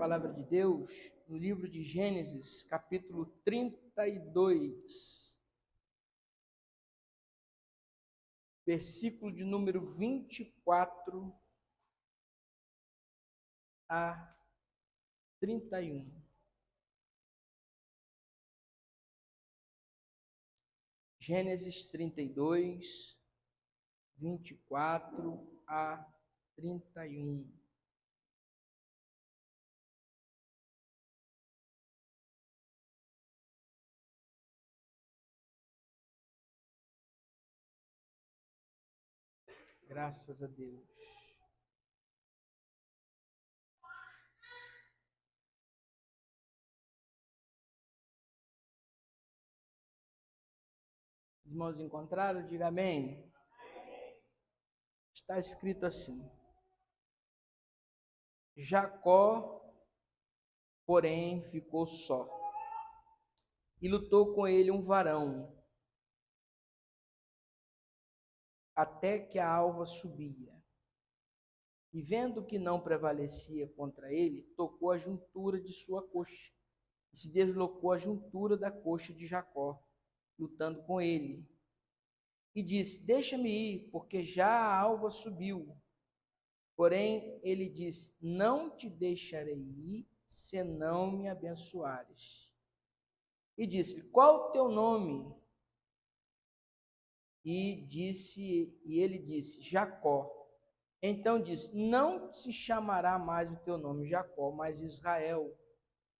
palavra de Deus no livro de Gênesis, capítulo 32, versículo de número 24 a 31. Gênesis 32, 24 a 31. Graças a Deus. Os irmãos encontraram? Diga amém. Está escrito assim: Jacó, porém, ficou só, e lutou com ele um varão, até que a alva subia. E vendo que não prevalecia contra ele, tocou a juntura de sua coxa, e se deslocou a juntura da coxa de Jacó, lutando com ele. E disse: Deixa-me ir, porque já a alva subiu. Porém, ele disse: Não te deixarei ir, se não me abençoares. E disse: Qual o teu nome? E ele disse: Jacó. Então disse: Não se chamará mais o teu nome Jacó, mas Israel,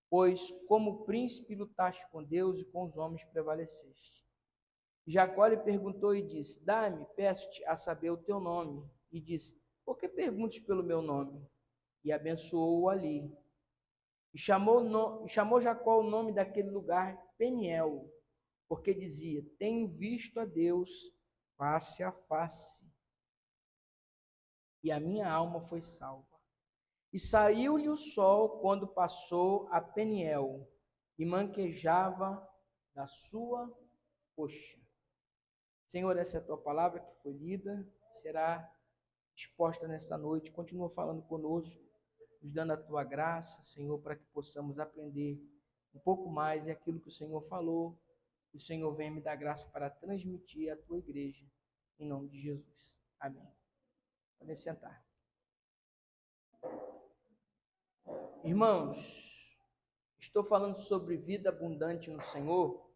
pois como príncipe lutaste com Deus e com os homens prevaleceste. Jacó lhe perguntou e disse: Dá-me, peço-te, a saber o teu nome. E disse: Por que perguntes pelo meu nome? E abençoou-o ali. E chamou Jacó o nome daquele lugar Peniel, porque dizia: Tenho visto a Deus face a face, e a minha alma foi salva. E saiu-lhe o sol quando passou a Peniel, e manquejava da sua coxa. Senhor, essa é a tua palavra que foi lida, será exposta nessa noite. Continua falando conosco, nos dando a tua graça, Senhor, para que possamos aprender um pouco mais aquilo que o Senhor falou. Que o Senhor venha me dar graça para transmitir à tua igreja, em nome de Jesus. Amém. Podem sentar. Irmãos, estou falando sobre vida abundante no Senhor.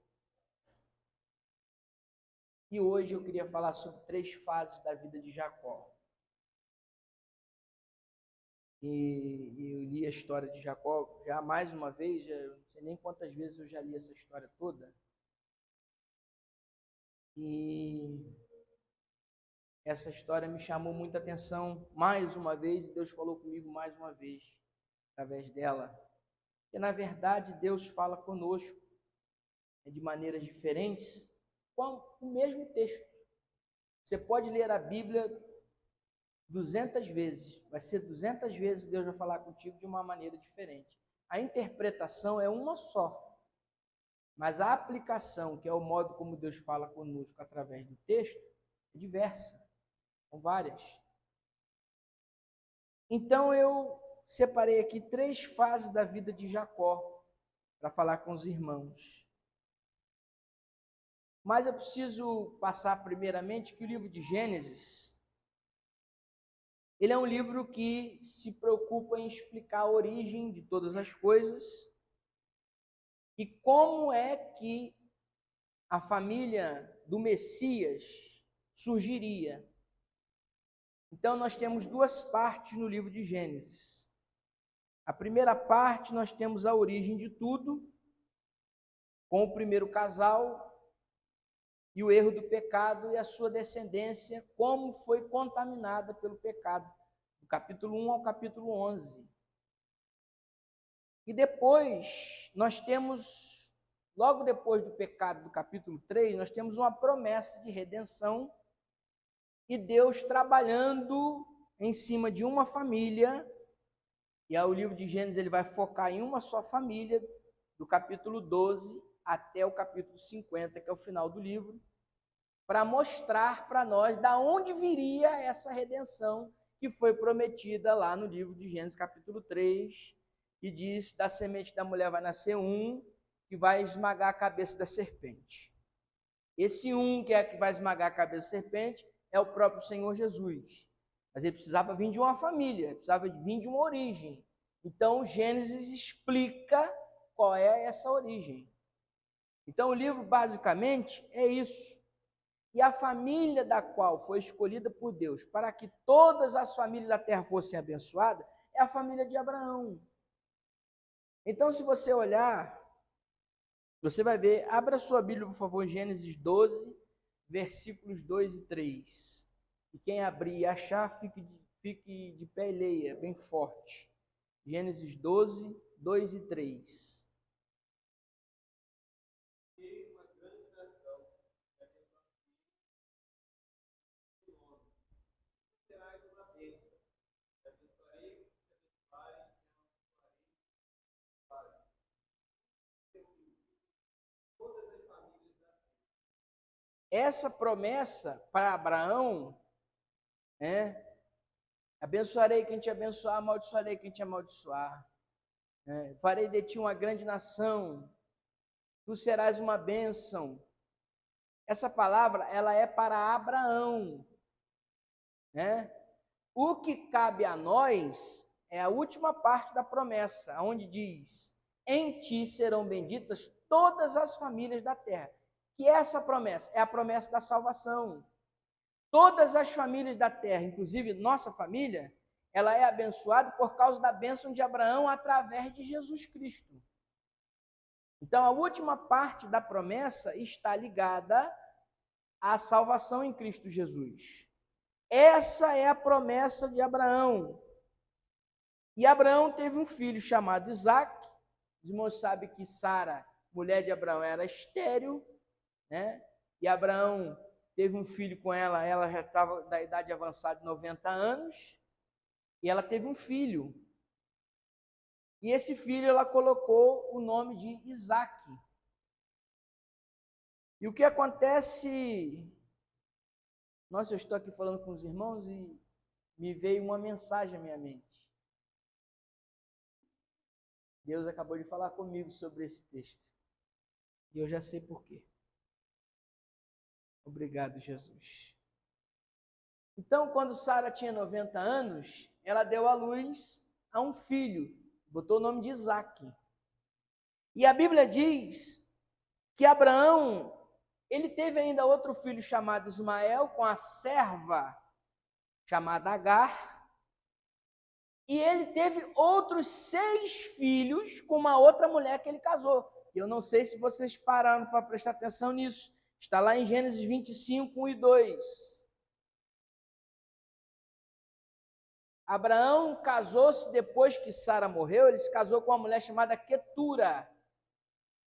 E hoje eu queria falar sobre 3 fases da vida de Jacó. E eu li a história de Jacó já mais uma vez, eu não sei nem quantas vezes eu já li essa história toda. E essa história me chamou muita atenção mais uma vez, e Deus falou comigo mais uma vez, através dela. Porque, na verdade, Deus fala conosco de maneiras diferentes, com o mesmo texto. Você pode ler a Bíblia 200 vezes, vai ser 200 vezes Deus vai falar contigo de uma maneira diferente. A interpretação é uma só, mas a aplicação, que é o modo como Deus fala conosco através do texto, é diversa, são várias. Então eu separei aqui 3 fases da vida de Jacó para falar com os irmãos. Mas eu preciso passar primeiramente que o livro de Gênesis, ele é um livro que se preocupa em explicar a origem de todas as coisas e como é que a família do Messias surgiria. Então nós temos 2 partes no livro de Gênesis. A primeira parte nós temos a origem de tudo, com o primeiro casal e o erro do pecado e a sua descendência, como foi contaminada pelo pecado, do capítulo 1 ao capítulo 11. E depois, nós temos, logo depois do pecado do capítulo 3, nós temos uma promessa de redenção e Deus trabalhando em cima de uma família, e aí o livro de Gênesis ele vai focar em uma só família, do capítulo 12 até o capítulo 50, que é o final do livro, para mostrar para nós da onde viria essa redenção que foi prometida lá no livro de Gênesis capítulo 3, e diz: da semente da mulher vai nascer um que vai esmagar a cabeça da serpente. Esse um que é que vai esmagar a cabeça da serpente é o próprio Senhor Jesus. Mas ele precisava vir de uma família, precisava vir de uma origem. Então, Gênesis explica qual é essa origem. Então, o livro basicamente é isso. E a família da qual foi escolhida por Deus para que todas as famílias da terra fossem abençoadas é a família de Abraão. Então, se você olhar, você vai ver, abra sua Bíblia, por favor, em Gênesis 12, versículos 2 e 3. E quem abrir e achar, fique de pé e leia, bem forte. Gênesis 12, 2 e 3. Essa promessa para Abraão, abençoarei quem te abençoar, amaldiçoarei quem te amaldiçoar. Farei de ti uma grande nação, tu serás uma bênção. Essa palavra, ela é para Abraão. O que cabe a nós é a última parte da promessa, onde diz: em ti serão benditas todas as famílias da terra. Que é essa promessa? É a promessa da salvação. Todas as famílias da terra, inclusive nossa família, ela é abençoada por causa da bênção de Abraão através de Jesus Cristo. Então, a última parte da promessa está ligada à salvação em Cristo Jesus. Essa é a promessa de Abraão. E Abraão teve um filho chamado Isaque. Os irmãos sabem que Sara, mulher de Abraão, era estéril, E Abraão teve um filho com ela já estava da idade avançada de 90 anos, e ela teve um filho. E esse filho ela colocou o nome de Isaque. E o que acontece? Nossa, eu estou aqui falando com os irmãos e me veio uma mensagem à minha mente. Deus acabou de falar comigo sobre esse texto. E eu já sei por quê. Obrigado, Jesus. Então, quando Sara tinha 90 anos, ela deu à luz a um filho, botou o nome de Isaque. E a Bíblia diz que Abraão, ele teve ainda outro filho chamado Ismael, com a serva chamada Agar, e ele teve outros 6 filhos com uma outra mulher que ele casou. Eu não sei se vocês pararam para prestar atenção nisso. Está lá em Gênesis 25, 1 e 2. Abraão casou-se depois que Sara morreu, ele se casou com uma mulher chamada Quetura.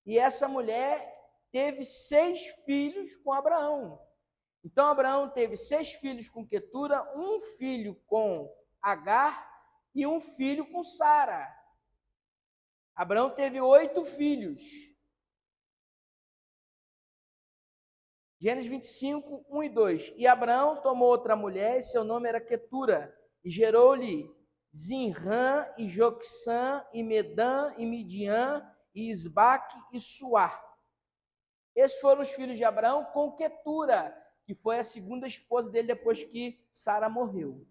E essa mulher teve 6 filhos com Abraão. Então, Abraão teve 6 filhos com Quetura, um filho com Agar e um filho com Sara. Abraão teve 8 filhos. Gênesis 25, 1 e 2. E Abraão tomou outra mulher, e seu nome era Quetura, e gerou-lhe Zinrã, e Joquissã, e Medã, e Midian, e Isbaque, e Suá. Esses foram os filhos de Abraão com Quetura, que foi a segunda esposa dele depois que Sara morreu.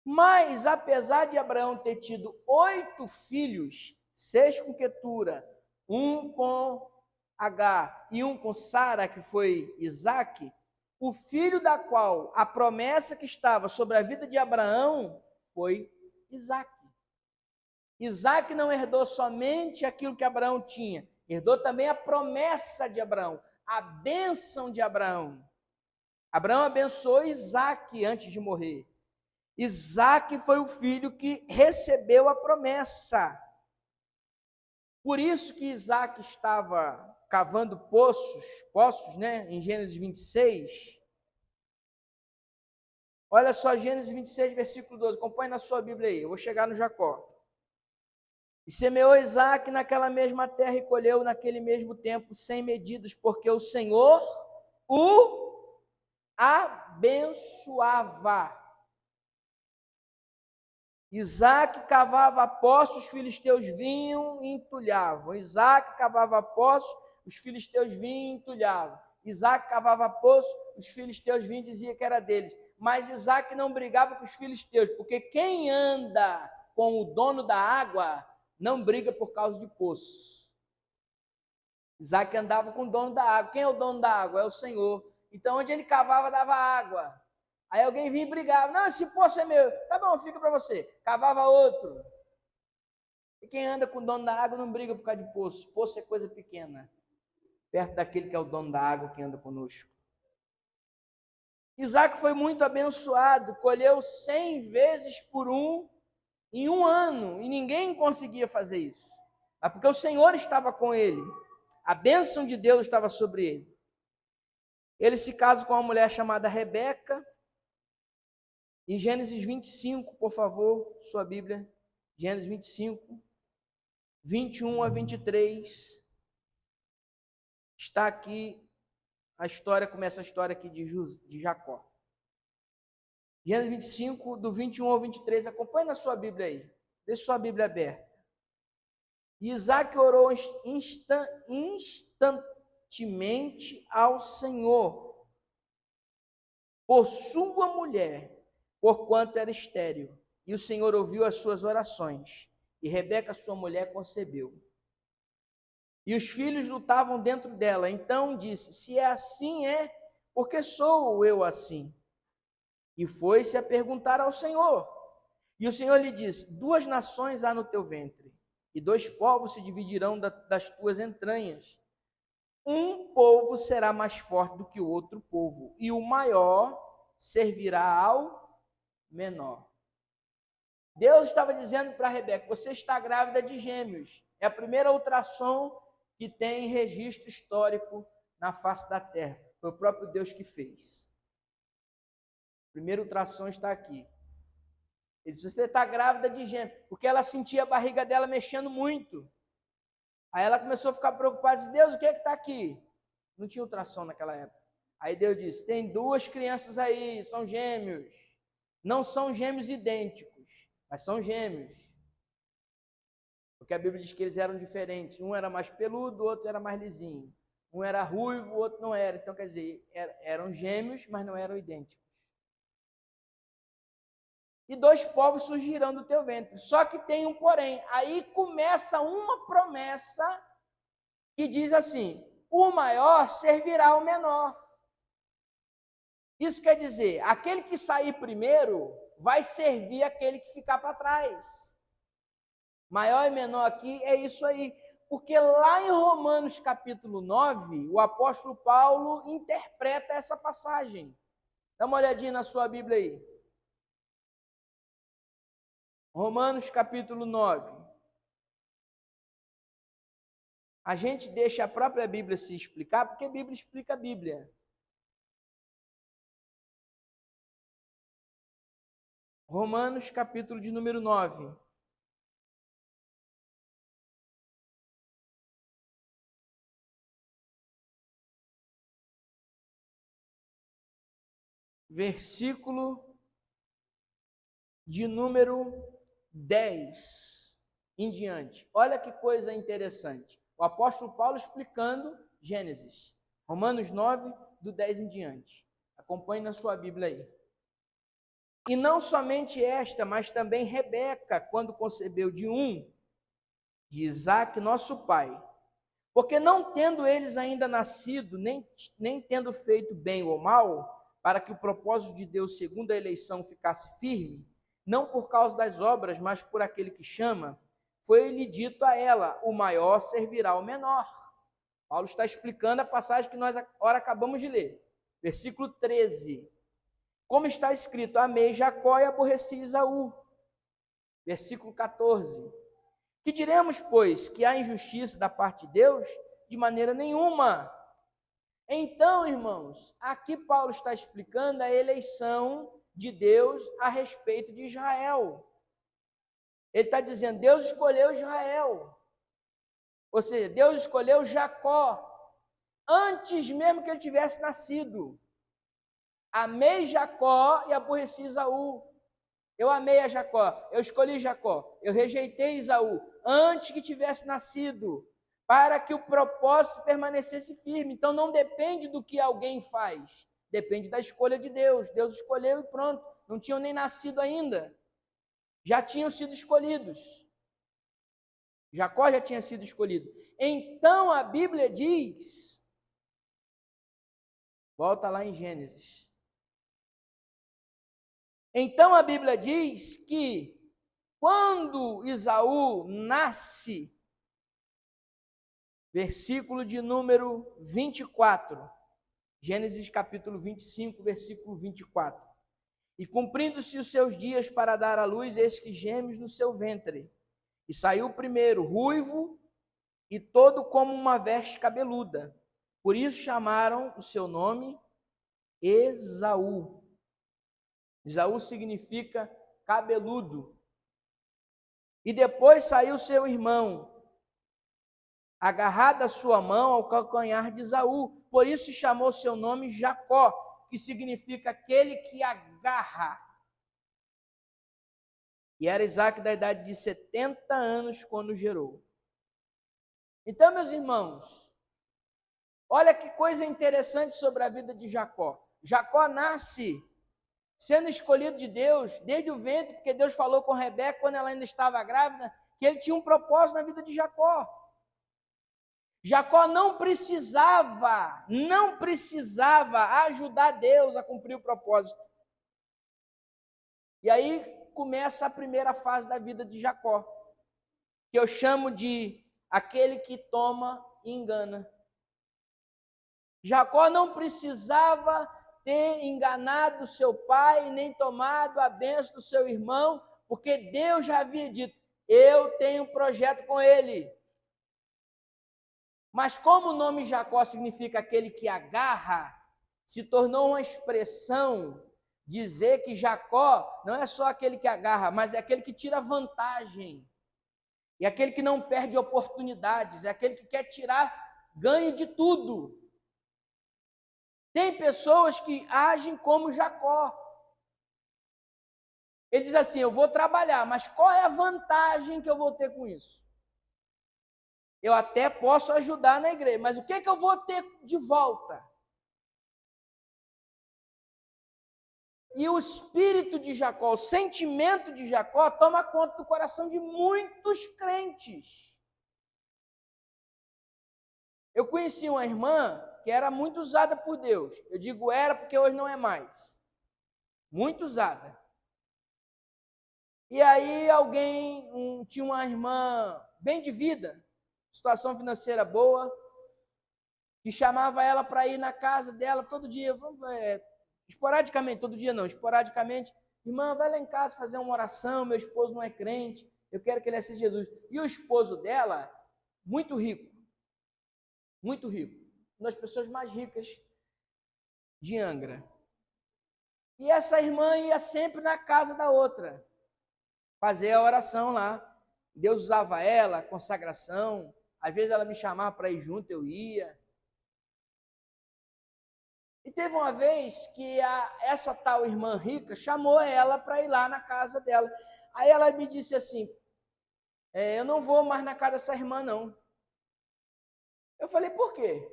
Mas, apesar de Abraão ter tido 8 filhos, 6 com Quetura, um com Agar e um com Sara, que foi Isaque, o filho da qual a promessa que estava sobre a vida de Abraão foi Isaque. Isaque não herdou somente aquilo que Abraão tinha, herdou também a promessa de Abraão, a bênção de Abraão. Abraão abençoou Isaque antes de morrer. Isaque foi o filho que recebeu a promessa. Por isso que Isaque estava cavando poços, em Gênesis 26. Olha só, Gênesis 26, versículo 12. Acompanhe na sua Bíblia aí, eu vou chegar no Jacó. E semeou Isaque naquela mesma terra e colheu naquele mesmo tempo 100 medidas, porque o Senhor o abençoava. Isaac cavava poços, os filisteus vinham e entulhavam. Isaac cavava poços, os filisteus vinham e entulhavam. Isaac cavava poços, os filisteus vinham e diziam que era deles. Mas Isaac não brigava com os filisteus, porque quem anda com o dono da água não briga por causa de poço. Isaac andava com o dono da água. Quem é o dono da água? É o Senhor. Então, onde ele cavava, dava água. Aí alguém vinha e brigava. Não, esse poço é meu. Tá bom, fica para você. Cavava outro. E quem anda com o dono da água não briga por causa de poço. Poço é coisa pequena, perto daquele que é o dono da água que anda conosco. Isaac foi muito abençoado, colheu 100 vezes por um em um ano, e ninguém conseguia fazer isso. Mas porque o Senhor estava com ele, a bênção de Deus estava sobre ele. Ele se casa com uma mulher chamada Rebeca. Em Gênesis 25, por favor, sua Bíblia, Gênesis 25, 21 a 23, está aqui a história, começa a história aqui de Jacó. Gênesis 25, do 21 ao 23, acompanhe na sua Bíblia aí, deixe sua Bíblia aberta. Isaac orou instantemente ao Senhor por sua mulher, porquanto era estéril, e o Senhor ouviu as suas orações, e Rebeca, sua mulher, concebeu. E os filhos lutavam dentro dela. Então disse: se é assim, por que sou eu assim? E foi-se a perguntar ao Senhor. E o Senhor lhe disse: 2 nações há no teu ventre, e 2 povos se dividirão das tuas entranhas. Um povo será mais forte do que o outro povo, e o maior servirá ao menor. Deus estava dizendo para Rebeca: você está grávida de gêmeos. É a primeira ultrassom que tem registro histórico na face da terra. Foi o próprio Deus que fez. O primeiro ultrassom está aqui. Ele disse: você está grávida de gêmeos, porque ela sentia a barriga dela mexendo muito. Aí ela começou a ficar preocupada, disse: Deus, o que é que está aqui? Não tinha ultrassom naquela época. Aí Deus disse: tem 2 crianças aí, são gêmeos. Não são gêmeos idênticos, mas são gêmeos. Porque a Bíblia diz que eles eram diferentes. Um era mais peludo, o outro era mais lisinho. Um era ruivo, o outro não era. Então, quer dizer, eram gêmeos, mas não eram idênticos. E 2 povos surgirão do teu ventre. Só que tem um porém. Aí começa uma promessa que diz assim: o maior servirá ao menor. Isso quer dizer, aquele que sair primeiro vai servir aquele que ficar para trás. Maior e menor aqui é isso aí. Porque lá em Romanos capítulo 9, o apóstolo Paulo interpreta essa passagem. Dá uma olhadinha na sua Bíblia aí. Romanos capítulo 9. A gente deixa a própria Bíblia se explicar, porque a Bíblia explica a Bíblia. Romanos capítulo de número 9. Versículo de número 10 em diante. Olha que coisa interessante. O apóstolo Paulo explicando Gênesis. Romanos 9, do 10 em diante. Acompanhe na sua Bíblia aí. E não somente esta, mas também Rebeca, quando concebeu de Isaque, nosso pai. Porque não tendo eles ainda nascido, nem tendo feito bem ou mal, para que o propósito de Deus, segundo a eleição, ficasse firme, não por causa das obras, mas por aquele que chama, foi-lhe dito a ela: o maior servirá ao menor. Paulo está explicando a passagem que nós agora acabamos de ler. Versículo 13. Como está escrito: amei Jacó e aborreci Esaú. Versículo 14. Que diremos, pois, que há injustiça da parte de Deus? De maneira nenhuma. Então, irmãos, aqui Paulo está explicando a eleição de Deus a respeito de Israel. Ele está dizendo: Deus escolheu Israel. Ou seja, Deus escolheu Jacó antes mesmo que ele tivesse nascido. Amei Jacó e aborreci Esaú. Eu amei a Jacó, eu escolhi Jacó, eu rejeitei Esaú antes que tivesse nascido, para que o propósito permanecesse firme. Então não depende do que alguém faz, depende da escolha de Deus. Deus escolheu e pronto, não tinham nem nascido ainda, já tinham sido escolhidos. Jacó já tinha sido escolhido. Então a Bíblia diz, volta lá em Gênesis. Então a Bíblia diz que quando Esaú nasce, versículo de número 24, Gênesis capítulo 25, versículo 24. E cumprindo-se os seus dias para dar à luz, eis que gêmeos no seu ventre. E saiu o primeiro, ruivo e todo como uma veste cabeluda. Por isso chamaram o seu nome Esaú. Esaú significa cabeludo. E depois saiu seu irmão, agarrado a sua mão ao calcanhar de Esaú. Por isso chamou seu nome Jacó, que significa aquele que agarra. E era Isaac da idade de 70 anos quando gerou. Então, meus irmãos, olha que coisa interessante sobre a vida de Jacó. Jacó nasce sendo escolhido de Deus desde o ventre, porque Deus falou com Rebeca quando ela ainda estava grávida, que ele tinha um propósito na vida de Jacó. Jacó não precisava ajudar Deus a cumprir o propósito. E aí começa a primeira fase da vida de Jacó, que eu chamo de aquele que toma e engana. Jacó não precisava ter enganado seu pai, nem tomado a bênção do seu irmão, porque Deus já havia dito, eu tenho um projeto com ele. Mas como o nome Jacó significa aquele que agarra, se tornou uma expressão dizer que Jacó não é só aquele que agarra, mas é aquele que tira vantagem. É aquele que não perde oportunidades, é aquele que quer tirar ganho de tudo. Tem pessoas que agem como Jacó. Ele diz assim, eu vou trabalhar, mas qual é a vantagem que eu vou ter com isso? Eu até posso ajudar na igreja, mas o que é que eu vou ter de volta? E o espírito de Jacó, o sentimento de Jacó toma conta do coração de muitos crentes. Eu conheci uma irmã que era muito usada por Deus. Eu digo era porque hoje não é mais. Muito usada. E aí tinha uma irmã bem de vida, situação financeira boa, que chamava ela para ir na casa dela todo dia, esporadicamente, todo dia não, esporadicamente, irmã, vai lá em casa fazer uma oração, meu esposo não é crente, eu quero que ele aceite Jesus. E o esposo dela, muito rico, uma das pessoas mais ricas de Angra. E essa irmã ia sempre na casa da outra, fazer a oração lá. Deus usava ela, consagração, às vezes ela me chamava para ir junto, eu ia. E teve uma vez que essa tal irmã rica chamou ela para ir lá na casa dela. Aí ela me disse assim, eu não vou mais na casa dessa irmã, não. Eu falei, por quê?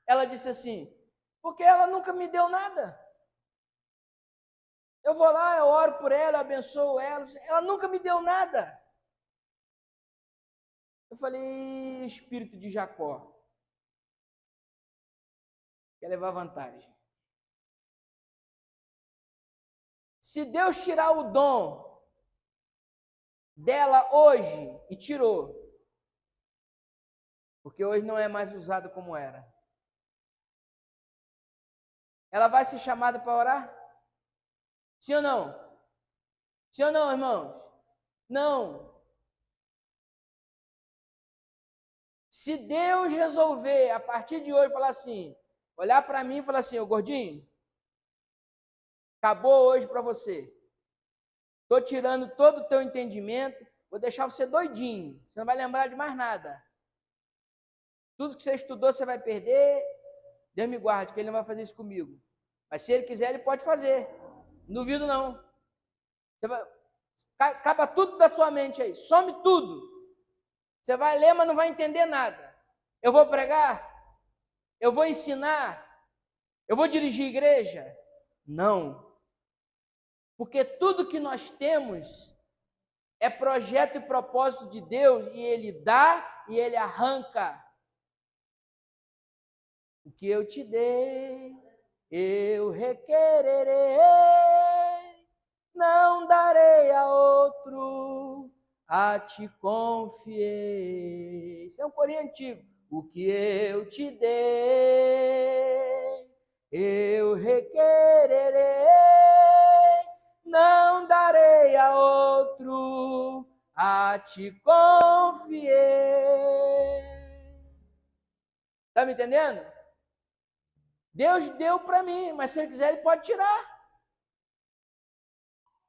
Ela disse assim, porque ela nunca me deu nada. Eu vou lá, eu oro por ela, eu abençoo ela nunca me deu nada. Eu falei, espírito de Jacó, quer levar vantagem. Se Deus tirar o dom dela hoje, e tirou, porque hoje não é mais usado como era, ela vai ser chamada para orar? Sim ou não? Sim ou não, irmãos? Não. Se Deus resolver, a partir de hoje, falar assim, olhar para mim e falar assim, ô gordinho, acabou hoje para você. Estou tirando todo o teu entendimento, vou deixar você doidinho, você não vai lembrar de mais nada. Tudo que você estudou você vai perder, Deus me guarde, que ele não vai fazer isso comigo. Mas se ele quiser, ele pode fazer. Não duvido não. Acaba tudo da sua mente aí, some tudo. Você vai ler, mas não vai entender nada. Eu vou pregar? Eu vou ensinar? Eu vou dirigir igreja? Não. Porque tudo que nós temos é projeto e propósito de Deus, e Ele dá e Ele arranca. O que eu te dei, eu requererei, não darei a outro, a ti confiei. Isso é um corinho antigo. O que eu te dei, eu requererei, não darei a outro, a ti confiei. Está me entendendo? Deus deu para mim, mas se Ele quiser, Ele pode tirar.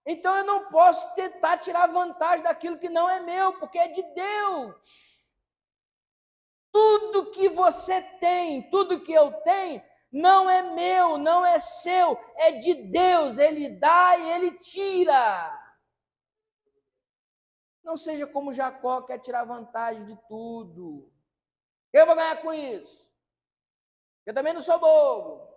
Então eu não posso tentar tirar vantagem daquilo que não é meu, porque é de Deus. Tudo que você tem, tudo que eu tenho, não é meu, não é seu, é de Deus. Ele dá e Ele tira. Não seja como Jacó, que quer tirar vantagem de tudo. Eu vou ganhar com isso. Eu também não sou bobo.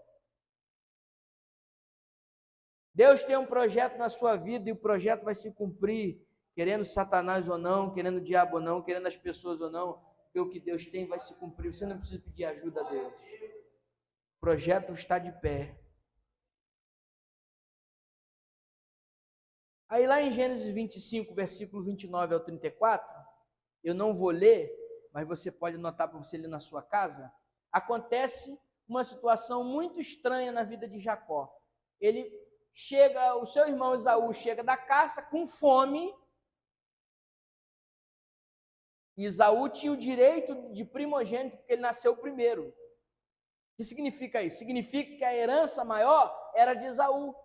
Deus tem um projeto na sua vida e o projeto vai se cumprir, querendo Satanás ou não, querendo o diabo ou não, querendo as pessoas ou não, porque o que Deus tem vai se cumprir. Você não precisa pedir ajuda a Deus. O projeto está de pé. Aí lá em Gênesis 25, versículo 29 ao 34, eu não vou ler, mas você pode anotar para você ler na sua casa. Acontece uma situação muito estranha na vida de Jacó. O seu irmão Esaú chega da caça com fome. Esaú tinha o direito de primogênito, porque ele nasceu primeiro. O que significa isso? Significa que a herança maior era de Esaú.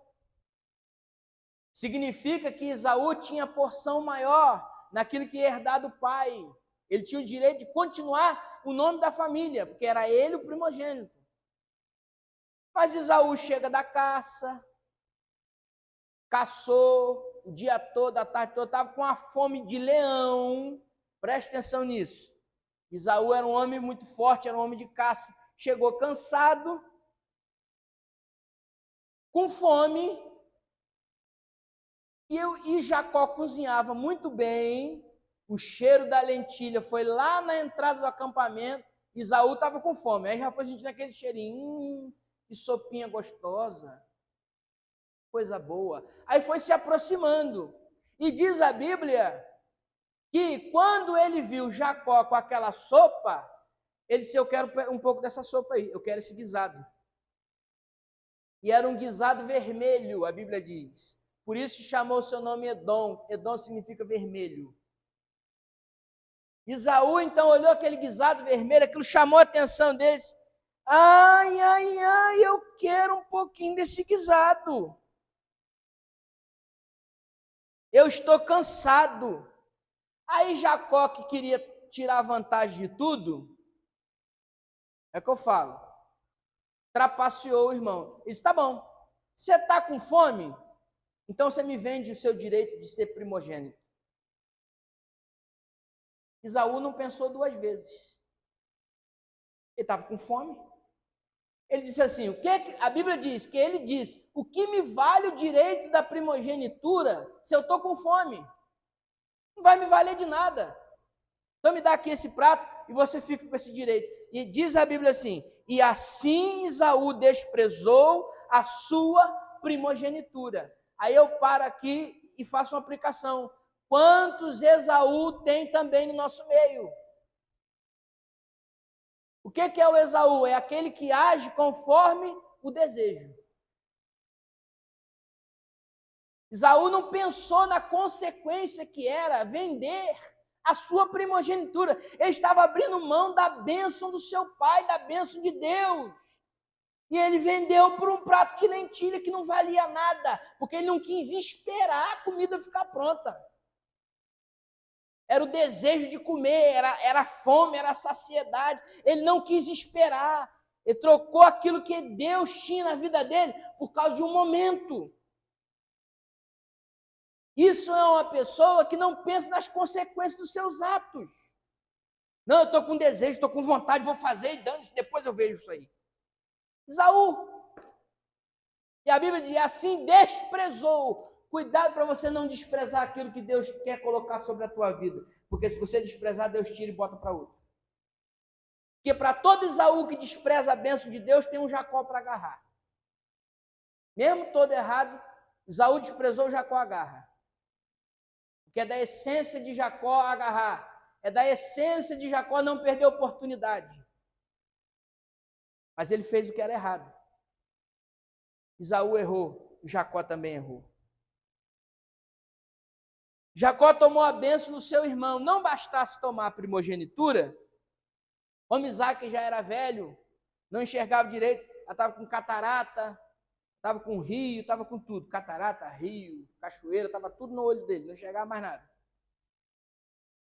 Significa que Esaú tinha porção maior naquilo que ia herdar do pai. Ele tinha o direito de continuar o nome da família, porque era ele o primogênito. Mas Esaú chega da caça, caçou o dia todo, a tarde toda, estava com a fome de leão. Preste atenção nisso. Esaú era um homem muito forte, era um homem de caça. Chegou cansado, com fome, e Jacó cozinhava muito bem. O cheiro da lentilha foi lá na entrada do acampamento. Esaú estava com fome, aí já foi sentindo aquele cheirinho, que sopinha gostosa, coisa boa. Aí foi se aproximando, e diz a Bíblia que quando ele viu Jacó com aquela sopa, ele disse: eu quero um pouco dessa sopa aí, eu quero esse guisado. E era um guisado vermelho, a Bíblia diz. Por isso chamou seu nome Edom. Edom significa vermelho. Esaú então olhou aquele guisado vermelho, aquilo chamou a atenção deles. Ai, ai, ai, eu quero um pouquinho desse guisado. Eu estou cansado. Aí Jacó, que queria tirar vantagem de tudo, é o que eu falo, trapaceou o irmão. Ele disse: tá bom, você está com fome? Então você me vende o seu direito de ser primogênito. Esaú não pensou duas vezes. Ele estava com fome. Ele disse assim, a Bíblia diz que ele diz: o que me vale o direito da primogenitura se eu estou com fome? Não vai me valer de nada. Então me dá aqui esse prato e você fica com esse direito. E diz a Bíblia assim: e assim Esaú desprezou a sua primogenitura. Aí eu paro aqui e faço uma aplicação. Quantos Esaú tem também no nosso meio? O que é o Esaú? É aquele que age conforme o desejo. Esaú não pensou na consequência que era vender a sua primogenitura. Ele estava abrindo mão da bênção do seu pai, da bênção de Deus. E ele vendeu por um prato de lentilha que não valia nada, porque ele não quis esperar a comida ficar pronta. Era o desejo de comer, era a fome, era a saciedade. Ele não quis esperar. Ele trocou aquilo que Deus tinha na vida dele por causa de um momento. Isso é uma pessoa que não pensa nas consequências dos seus atos. Não, eu estou com desejo, estou com vontade, vou fazer e dane-se, depois eu vejo isso aí. Esaú. E a Bíblia diz, assim desprezou. Cuidado para você não desprezar aquilo que Deus quer colocar sobre a tua vida. Porque se você desprezar, Deus tira e bota para outro. Porque para todo Esaú que despreza a bênção de Deus, tem um Jacó para agarrar. Mesmo todo errado, Esaú desprezou, Jacó agarra. Porque é da essência de Jacó agarrar. É da essência de Jacó não perder a oportunidade. Mas ele fez o que era errado. Esaú errou, Jacó também errou. Jacó tomou a bênção do seu irmão. Não bastasse tomar a primogenitura, como Isaac já era velho, não enxergava direito, estava com catarata, estava com rio, estava com tudo. Catarata, rio, cachoeira, estava tudo no olho dele, não enxergava mais nada.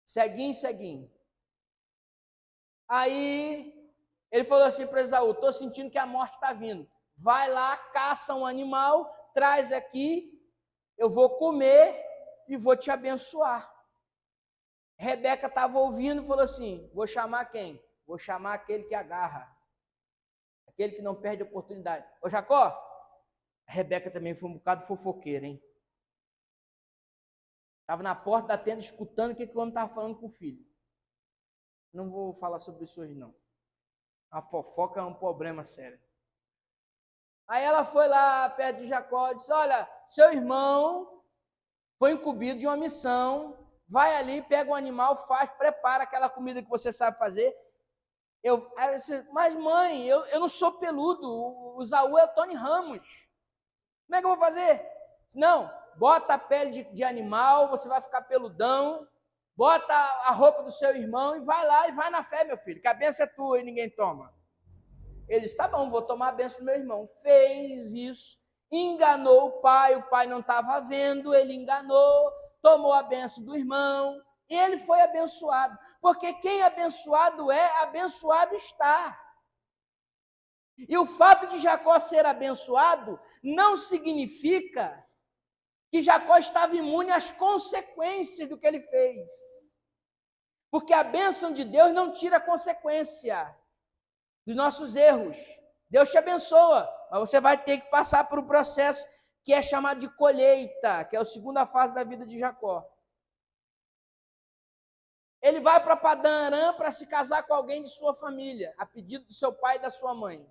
Ceguinho. Aí ele falou assim para Esaú, estou sentindo que a morte está vindo. Vai lá, caça um animal, traz aqui, eu vou comer e vou te abençoar. Rebeca estava ouvindo e falou assim, vou chamar quem? Vou chamar aquele que agarra. Aquele que não perde a oportunidade. Ô Jacó, a Rebeca também foi um bocado fofoqueira, hein? Estava na porta da tenda escutando o que o homem estava falando com o filho. Não vou falar sobre isso hoje, não. A fofoca é um problema sério. Aí ela foi lá perto de Jacó e disse, olha, seu irmão foi incumbido de uma missão, vai ali, pega um animal, faz, prepara aquela comida que você sabe fazer. Ela disse, mas mãe, eu não sou peludo, o Esaú é o Tony Ramos. Como é que eu vou fazer? Não, bota a pele de animal, você vai ficar peludão, bota a roupa do seu irmão e vai lá e vai na fé, meu filho, que a bênção é tua e ninguém toma. Ele disse, tá bom, vou tomar a bênção do meu irmão. Fez isso, enganou o pai não estava vendo, ele enganou, tomou a bênção do irmão, e ele foi abençoado. Porque quem abençoado é, abençoado está. E o fato de Jacó ser abençoado não significa que Jacó estava imune às consequências do que ele fez. Porque a bênção de Deus não tira a consequência dos nossos erros. Deus te abençoa, mas você vai ter que passar por um processo que é chamado de colheita, que é a segunda fase da vida de Jacó. Ele vai para Padã Arã para se casar com alguém de sua família, a pedido do seu pai e da sua mãe.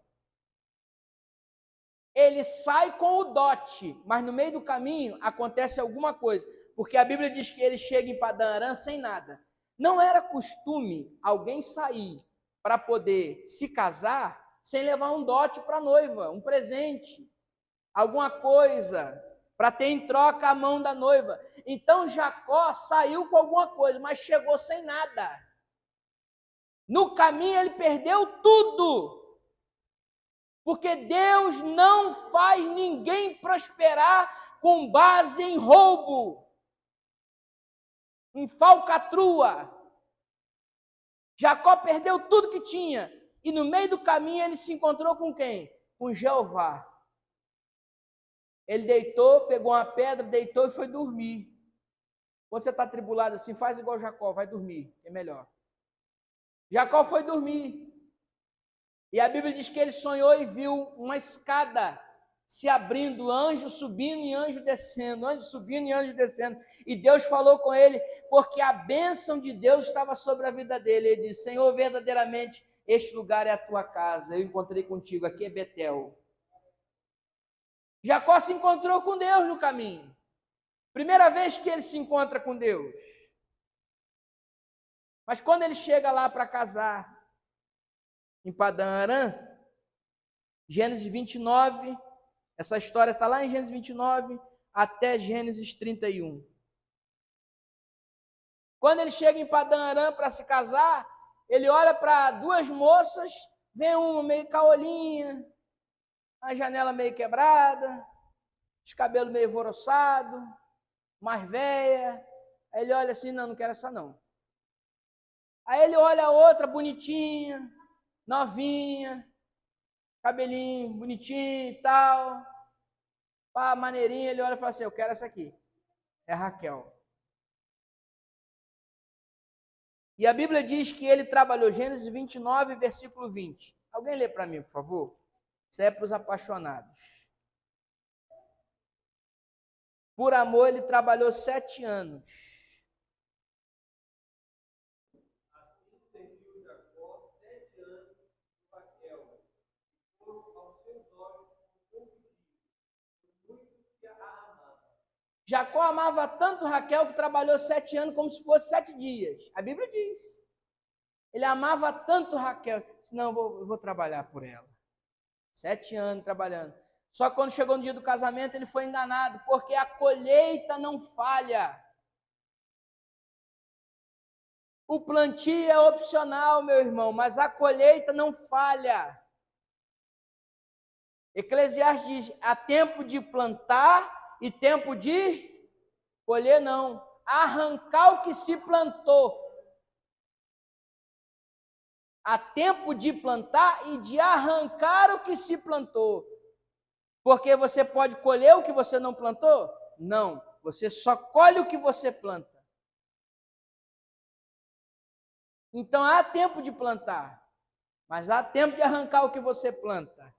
Ele sai com o dote, mas no meio do caminho acontece alguma coisa, porque a Bíblia diz que ele chega em Padã Arã sem nada. Não era costume alguém sair para poder se casar sem levar um dote para a noiva, um presente, alguma coisa, para ter em troca a mão da noiva. Então Jacó saiu com alguma coisa, mas chegou sem nada. No caminho ele perdeu tudo. Porque Deus não faz ninguém prosperar com base em roubo, em falcatrua. Jacó perdeu tudo que tinha. E no meio do caminho ele se encontrou com quem? Com Jeová. Ele deitou, pegou uma pedra, deitou e foi dormir. Quando você está atribulado assim, faz igual Jacó, vai dormir, é melhor. Jacó foi dormir. E a Bíblia diz que ele sonhou e viu uma escada se abrindo, anjo subindo e anjo descendo, anjo subindo e anjo descendo. E Deus falou com ele, porque a bênção de Deus estava sobre a vida dele. Ele disse, Senhor, verdadeiramente, este lugar é a tua casa. Eu encontrei contigo, aqui é Betel. Jacó se encontrou com Deus no caminho. Primeira vez que ele se encontra com Deus. Mas quando ele chega lá para casar, em Padã Arã, Gênesis 29, essa história está lá em Gênesis 29 até Gênesis 31. Quando ele chega em Padã Arã para se casar, ele olha para duas moças, vê uma meio caolinha, a janela meio quebrada, os cabelos meio evoroçados, mais velha. Aí ele olha assim, não quero essa não. Aí ele olha a outra bonitinha, novinha, cabelinho bonitinho e tal, pá, maneirinha, ele olha e fala assim, eu quero essa aqui. é Raquel. E a Bíblia diz que ele trabalhou, Gênesis 29, versículo 20. Alguém lê para mim, por favor? Isso é para os apaixonados. Por amor, ele trabalhou 7 anos. Assim serviu Jacó 7 anos com Raquel, e foram aos seus olhos muito que a amava. Jacó amava tanto Raquel que trabalhou 7 anos como se fosse 7 dias. A Bíblia diz. Ele amava tanto Raquel, disse, não, eu vou trabalhar por ela. 7 anos trabalhando. Só que quando chegou no dia do casamento, ele foi enganado, porque a colheita não falha. O plantio é opcional, meu irmão, mas a colheita não falha. Eclesiastes diz, há tempo de plantar e tempo de colher, não. Arrancar o que se plantou. Há tempo de plantar e de arrancar o que se plantou. Porque você pode colher o que você não plantou? Não, você só colhe o que você planta. Então há tempo de plantar, mas há tempo de arrancar o que você planta.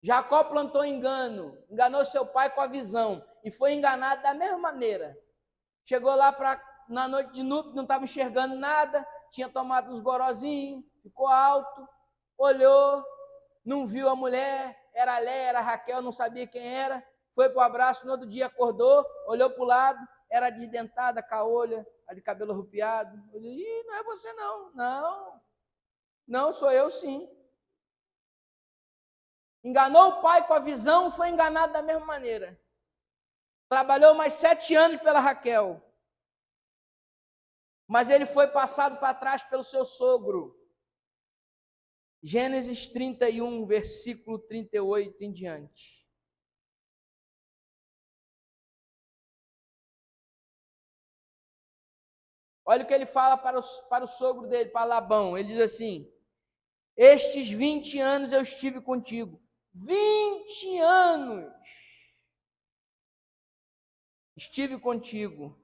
Jacó plantou engano, enganou seu pai com a visão e foi enganado da mesma maneira. Chegou lá na noite de núpcias, não estava enxergando nada, tinha tomado uns gorozinhos, ficou alto, olhou, não viu a mulher, era Léia, era Raquel, não sabia quem era, foi para o abraço, no outro dia acordou, olhou para o lado, era desdentada, caolha, a de cabelo arrupiado. Ele disse, não é você não. Não, sou eu sim. Enganou o pai com a visão, foi enganado da mesma maneira. Trabalhou mais 7 anos pela Raquel. Mas ele foi passado para trás pelo seu sogro. Gênesis 31, versículo 38 em diante. Olha o que ele fala para o sogro dele, para Labão. Ele diz assim, estes 20 anos eu estive contigo. 20 anos estive contigo.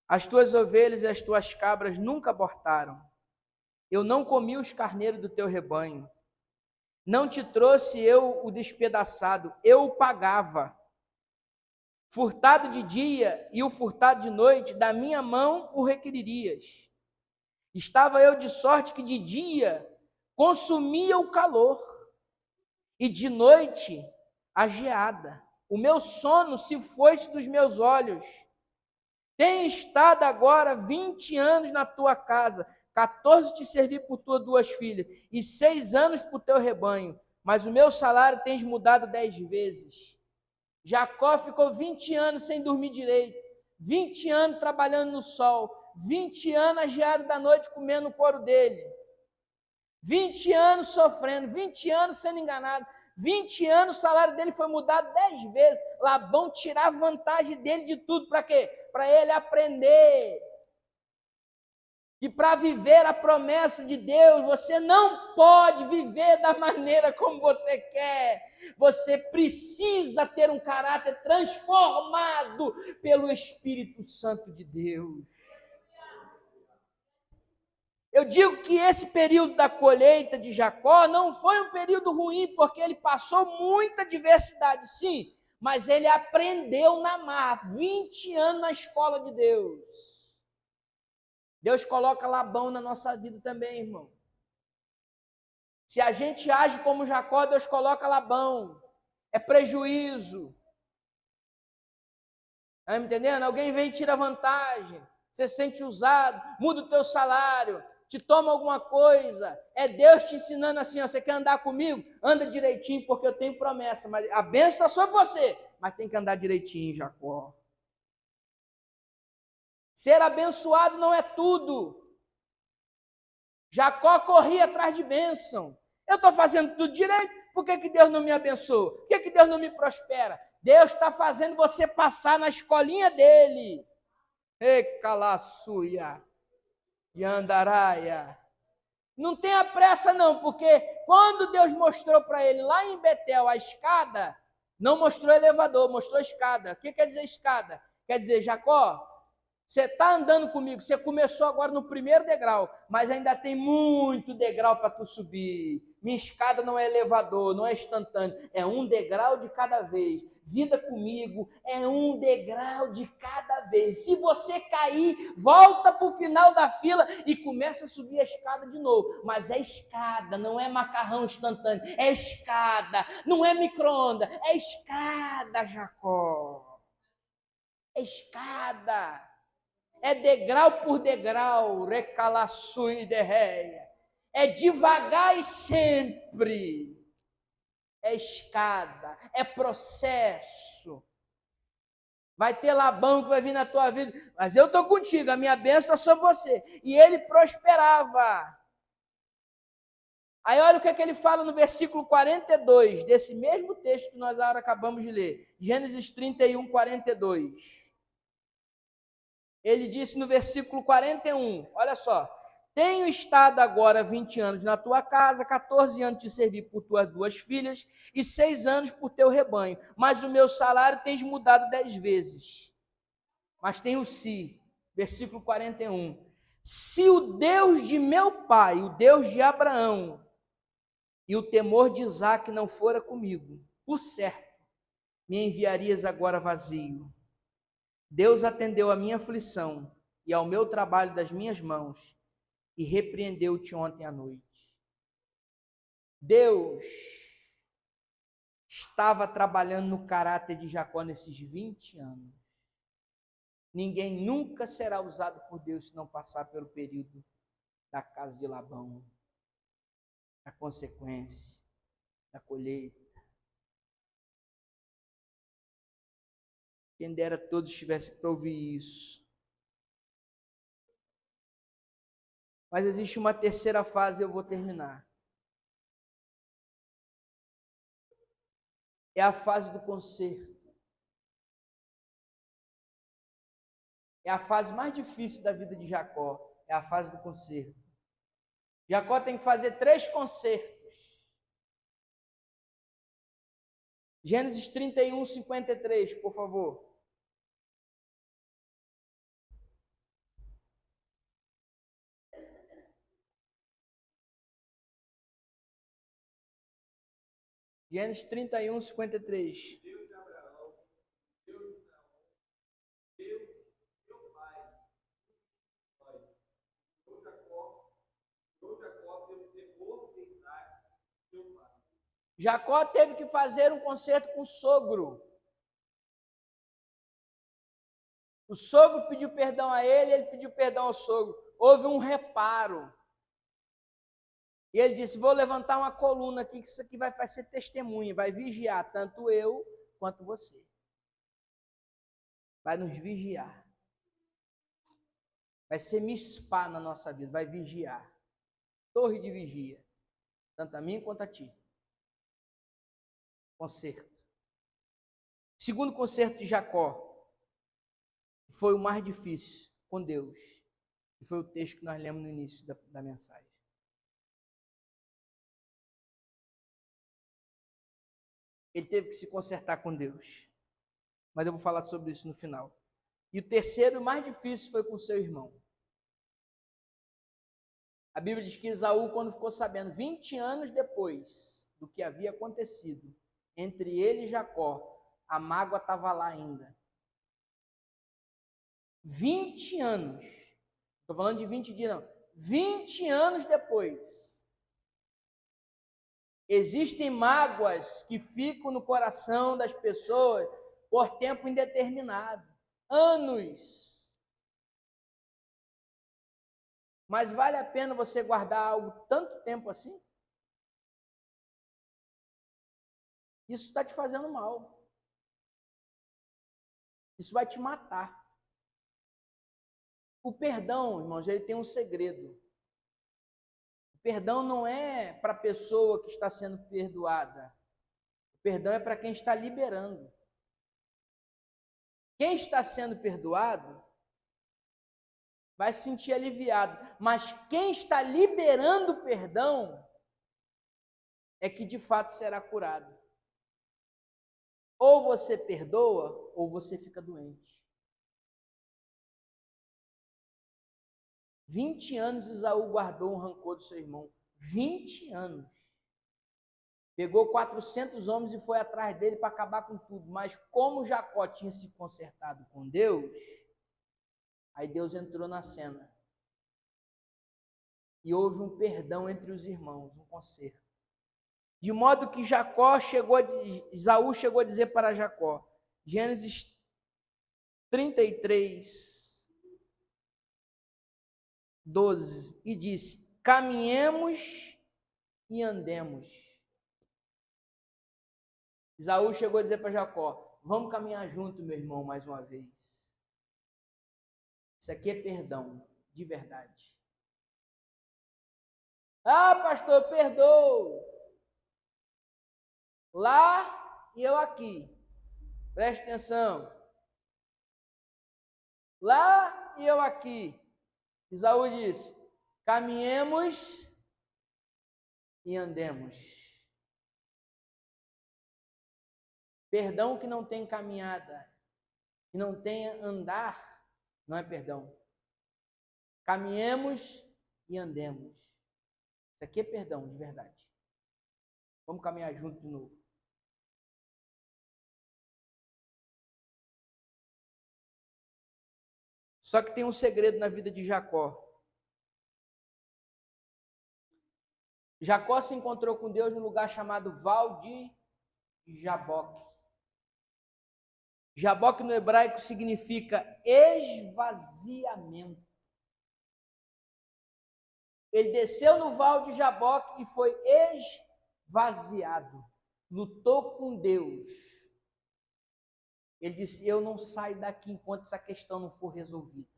As tuas ovelhas e as tuas cabras nunca abortaram. Eu não comi os carneiros do teu rebanho. Não te trouxe eu o despedaçado, eu o pagava. Furtado de dia e o furtado de noite, da minha mão o requeririas. Estava eu de sorte que de dia consumia o calor, e de noite a geada. O meu sono se foi-se dos meus olhos. Tenho estado agora 20 anos na tua casa, 14 te servi por tuas 2 filhas, e 6 anos por teu rebanho, mas o meu salário tens mudado 10 vezes. Jacó ficou 20 anos sem dormir direito, 20 anos trabalhando no sol, 20 anos a geada da noite comendo o couro dele, 20 anos sofrendo, 20 anos sendo enganado, 20 anos o salário dele foi mudado 10 vezes. Labão tirar vantagem dele de tudo, para quê? Para ele aprender que para viver a promessa de Deus, você não pode viver da maneira como você quer. Você precisa ter um caráter transformado pelo Espírito Santo de Deus. Eu digo que esse período da colheita de Jacó não foi um período ruim, porque ele passou muita diversidade, sim, mas ele aprendeu na marra, 20 anos na escola de Deus. Deus coloca Labão na nossa vida também, irmão. Se a gente age como Jacó, Deus coloca Labão. É prejuízo. Está me entendendo? Alguém vem e tira vantagem. Você se sente usado, muda o teu salário, te toma alguma coisa. É Deus te ensinando assim, ó, você quer andar comigo? Anda direitinho, porque eu tenho promessa. Mas a bênção está sobre você, mas tem que andar direitinho, Jacó. Ser abençoado não é tudo. Jacó corria atrás de bênção. Eu estou fazendo tudo direito, por que Deus não me abençoa? Por que Deus não me prospera? Deus está fazendo você passar na escolinha dele. Ecalaçuia, Yandaraia. Não tenha pressa não, porque quando Deus mostrou para ele lá em Betel a escada, Não mostrou elevador, mostrou escada. O que quer dizer escada? Quer dizer, Jacó, você está andando comigo, você começou agora no primeiro degrau, mas ainda tem muito degrau para tu subir. Minha escada não é elevador, não é instantâneo, é um degrau de cada vez. Vida comigo é um degrau de cada vez. Se você cair, volta para o final da fila e começa a subir a escada de novo. Mas é escada, não é macarrão instantâneo, é escada, não é micro-ondas, é escada, Jacó. É escada. É degrau por degrau, recalaçui derreia. É devagar e sempre. É escada, é processo. Vai ter Labão que vai vir na tua vida, mas eu estou contigo, a minha bênção é sobre você. E ele prosperava. Aí olha o que é que ele fala no versículo 42, desse mesmo texto que nós agora acabamos de ler. Gênesis 31, 42. Ele disse no versículo 41, olha só: tenho estado agora 20 anos na tua casa, 14 anos te servi por tuas 2 filhas e 6 anos por teu rebanho, mas o meu salário tens mudado 10 vezes. Mas tem o se, versículo 41. Se o Deus de meu pai, o Deus de Abraão e o temor de Isaque não fora comigo, por certo, me enviarias agora vazio. Deus atendeu a minha aflição e ao meu trabalho das minhas mãos e repreendeu-te ontem à noite. Deus estava trabalhando no caráter de Jacó nesses 20 anos. Ninguém nunca será usado por Deus se não passar pelo período da casa de Labão, da consequência, da colheita. Quem dera todos tivessem para ouvir isso. Mas existe uma terceira fase e eu vou terminar. É a fase do conserto. É a fase mais difícil da vida de Jacó. É a fase do conserto. Jacó tem que fazer 3 consertos. Gênesis 31, 53, por favor. Gênesis 31, 53. Deus de Abraão, Deus de Naor, Deus de meu pai, Deus Jacó teve temor de Isaque, seu pai. Jacó teve que fazer um concerto com o sogro. O sogro pediu perdão a ele, ele pediu perdão ao sogro. Houve um reparo. E ele disse: vou levantar uma coluna aqui, que isso aqui vai ser testemunha, vai vigiar tanto eu quanto você. Vai nos vigiar. Vai ser mispá na nossa vida, vai vigiar. Torre de vigia, tanto a mim quanto a ti. Concerto. Segundo concerto de Jacó, foi o mais difícil com Deus, que foi o texto que nós lemos no início da mensagem. Ele teve que se consertar com Deus. Mas eu vou falar sobre isso no final. E o terceiro, mais difícil, foi com seu irmão. A Bíblia diz que Esaú, quando ficou sabendo, 20 anos depois do que havia acontecido entre ele e Jacó, a mágoa estava lá ainda. 20 anos. Estou falando de 20 dias, não. 20 anos depois. Existem mágoas que ficam no coração das pessoas por tempo indeterminado, anos. Mas vale a pena você guardar algo tanto tempo assim? Isso está te fazendo mal. Isso vai te matar. O perdão, irmãos, ele tem um segredo. Perdão não é para a pessoa que está sendo perdoada. O perdão é para quem está liberando. Quem está sendo perdoado vai se sentir aliviado. Mas quem está liberando o perdão é que de fato será curado. Ou você perdoa, ou você fica doente. 20 anos Esaú guardou um rancor do seu irmão. 20 anos. Pegou 400 homens e foi atrás dele para acabar com tudo. Mas como Jacó tinha se consertado com Deus, aí Deus entrou na cena. E houve um perdão entre os irmãos, um conserto. De modo que Esaú chegou a dizer para Jacó, Gênesis 33, 12, e disse, caminhemos e andemos. Esaú chegou a dizer para Jacó, vamos caminhar junto, meu irmão, mais uma vez. Isso aqui é perdão, de verdade. Ah, pastor, eu perdoo. Lá e eu aqui. Preste atenção. Lá e eu aqui. Esaú disse, caminhemos e andemos. Perdão que não tem caminhada, que não tem andar, não é perdão. Caminhemos e andemos. Isso aqui é perdão, de verdade. Vamos caminhar junto de novo. Só que tem um segredo na vida de Jacó. Jacó se encontrou com Deus num lugar chamado Val de Jaboque. Jaboque no hebraico significa esvaziamento. Ele desceu no Val de Jaboque e foi esvaziado. Lutou com Deus. Ele disse, eu não saio daqui enquanto essa questão não for resolvida.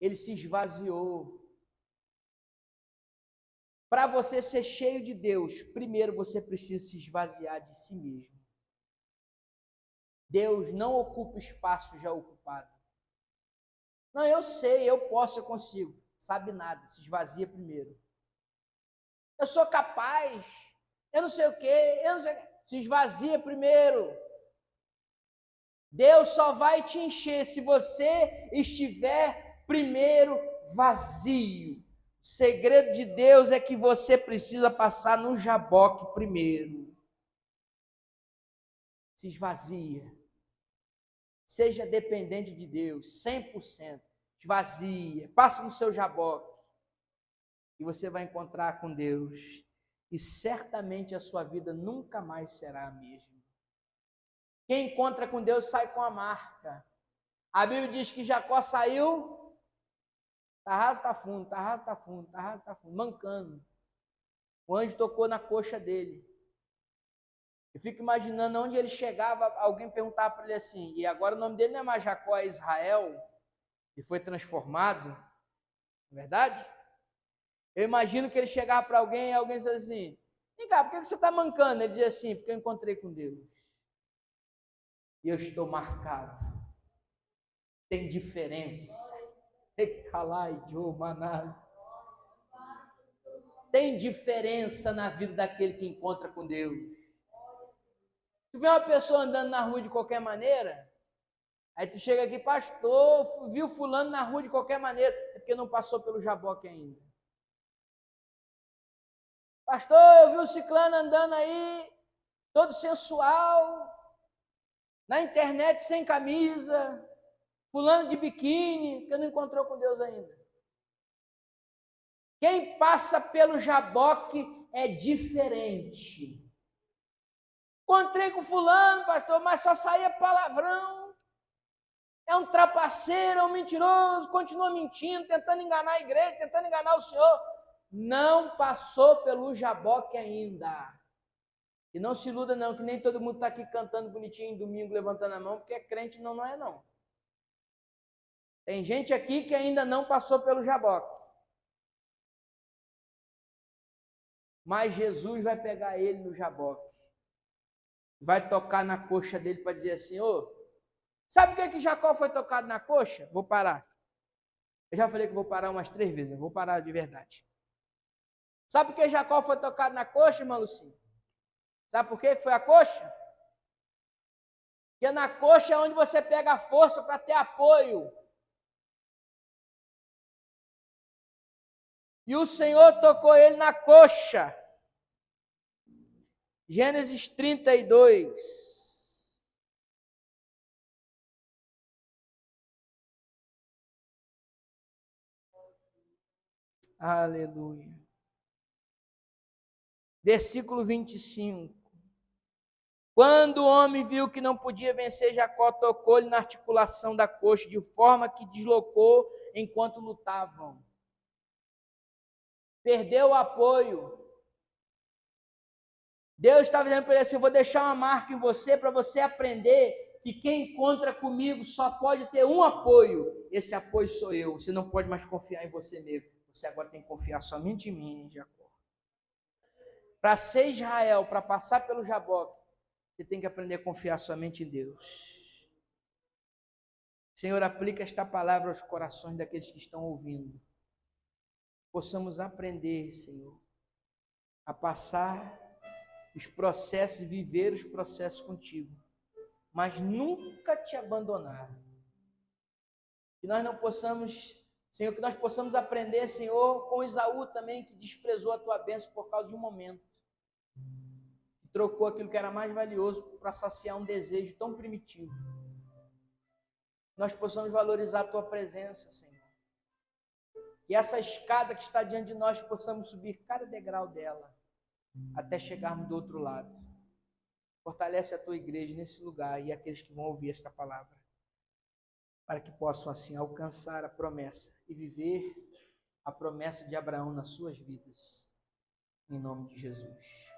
Ele se esvaziou. Para você ser cheio de Deus, primeiro você precisa se esvaziar de si mesmo. Deus não ocupa espaço já ocupado. Não, eu sei, eu posso, eu consigo. Sabe nada, se esvazia primeiro. Eu sou capaz, eu não sei o quê, eu não sei o quê. Se esvazia primeiro. Deus só vai te encher se você estiver primeiro vazio. O segredo de Deus é que você precisa passar no Jaboque primeiro. Se esvazia. Seja dependente de Deus, 100%. Esvazia. Passa no seu Jaboque. E você vai encontrar com Deus. E certamente a sua vida nunca mais será a mesma. Quem encontra com Deus sai com a marca. A Bíblia diz que Jacó saiu, tá raso, tá fundo, tá raso, tá fundo, tá raso, tá fundo, mancando. O anjo tocou na coxa dele. Eu fico imaginando onde ele chegava, alguém perguntava para ele assim, e agora o nome dele não é mais Jacó, é Israel, e foi transformado, não é verdade? Eu imagino que ele chegava para alguém e alguém dizia assim, vem cá, por que você está mancando? Ele dizia assim, porque eu encontrei com Deus. E eu estou marcado. Tem diferença. Tem diferença na vida daquele que encontra com Deus. Tu vê uma pessoa andando na rua de qualquer maneira, aí tu chega aqui, pastor, viu fulano na rua de qualquer maneira, é porque não passou pelo Jaboque ainda. Pastor, eu vi o ciclano andando aí, todo sensual, na internet sem camisa, fulano de biquíni, que não encontrou com Deus ainda. Quem passa pelo Jaboque é diferente. Encontrei com fulano, pastor, mas só saía palavrão. É um trapaceiro, é um mentiroso, continua mentindo, tentando enganar a igreja, tentando enganar o senhor. Não passou pelo Jaboque ainda. E não se iluda não, que nem todo mundo está aqui cantando bonitinho domingo, levantando a mão, porque é crente, não é não. Tem gente aqui que ainda não passou pelo Jaboque. Mas Jesus vai pegar ele no Jaboque. Vai tocar na coxa dele para dizer assim, ô, sabe por que Jacó foi tocado na coxa? Vou parar. Eu já falei que vou parar umas 3 vezes, eu vou parar de verdade. Sabe por que Jacó foi tocado na coxa, irmã Lucinha? Sabe por que foi a coxa? Porque na coxa é onde você pega a força para ter apoio. E o Senhor tocou ele na coxa. Gênesis 32. Aleluia. Versículo 25. Quando o homem viu que não podia vencer Jacó, tocou-lhe na articulação da coxa, de forma que deslocou enquanto lutavam. Perdeu o apoio. Deus estava dizendo para ele assim: eu vou deixar uma marca em você para você aprender que quem encontra comigo só pode ter um apoio. Esse apoio sou eu. Você não pode mais confiar em você mesmo. Você agora tem que confiar somente em mim, Jacó. Para ser Israel, para passar pelo Jaboque, você tem que aprender a confiar somente em Deus. Senhor, aplica esta palavra aos corações daqueles que estão ouvindo. Possamos aprender, Senhor, a passar os processos e viver os processos contigo, mas nunca te abandonar. Que nós não possamos, Senhor, que nós possamos aprender, Senhor, com Esaú também, que desprezou a tua bênção por causa de um momento. Que trocou aquilo que era mais valioso para saciar um desejo tão primitivo. Nós possamos valorizar a tua presença, Senhor. E essa escada que está diante de nós, possamos subir cada degrau dela, até chegarmos do outro lado. Fortalece a tua igreja nesse lugar e aqueles que vão ouvir esta palavra, para que possam assim alcançar a promessa e viver a promessa de Abraão nas suas vidas, em nome de Jesus.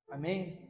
Amém?